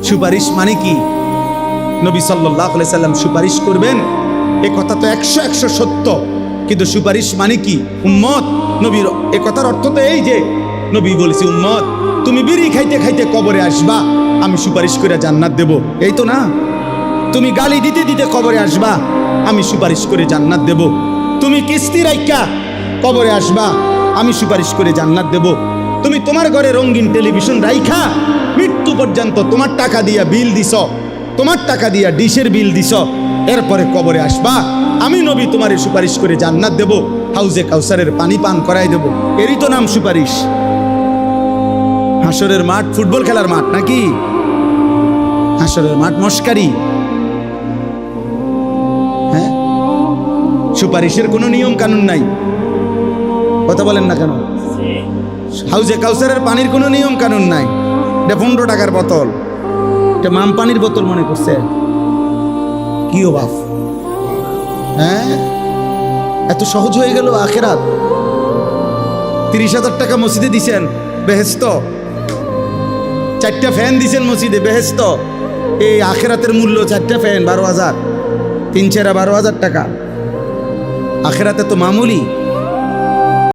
সুপারিশ মানে কি? নবী সাল্লাল্লাহু আলাইহি সাল্লাম সুপারিশ করবেন, এ কথা তো 100 সত্য, কিন্তু সুপারিশ মানে কি? উম্মত, নবীর এ কথার অর্থ তো এই যে নবী বলেছে, উম্মত তুমি বিড়ি খাইতে খাইতে কবরে আসবা, আমি সুপারিশ করে জান্নাত দেব। এই তো না? তুমি গালি দিতে দিতে কবরে আসবা, আমি সুপারিশ করে জান্নাত দেব। তুমি কিস্তি রাইখা কবরে আসবা, আমি সুপারিশ করে জান্নাত দেব। তুমি তোমার ঘরে রঙিন টেলিভিশন রাইখা মৃত্যু পর্যন্ত তোমার টাকা দিয়া বিল দিছ, তোমার টাকা দিয়া ডিশের বিল দিছ, এরপরে কবরে আসবা, আমি নবী তোমারে সুপারিশ করে জান্নাত দেব, হাউজে কাউসারের পানি পান করাই দেব। এরই তো নাম সুপারিশ। হাসরের মাঠ ফুটবল খেলার মাঠ নাকি? হাসরের মাঠ মস্কারি। হ্যাঁ, সুপারিশের কোনো নিয়ম কানুন নাই। কথা বলেন না কেন? হাউজে কাউসারের পানির কোনো নিয়ম কানুন নাই। এটা 15 টাকার বোতল, এটা মাম পানির বোতল মনে করছে। কি ও বাপ, হ্যাঁ, এত সহজ হয়ে গেল আখেরাত। 30,000 টাকা মসজিদে দিছেন, বেহেস্ত। 4টা ফ্যান দিছেন মসজিদে, বেহেস্ত। এই আখেরাতের মূল্য 4টা ফ্যান 12,000, 3 4 12,000 টাকা। আখেরাতে তো মামুলি।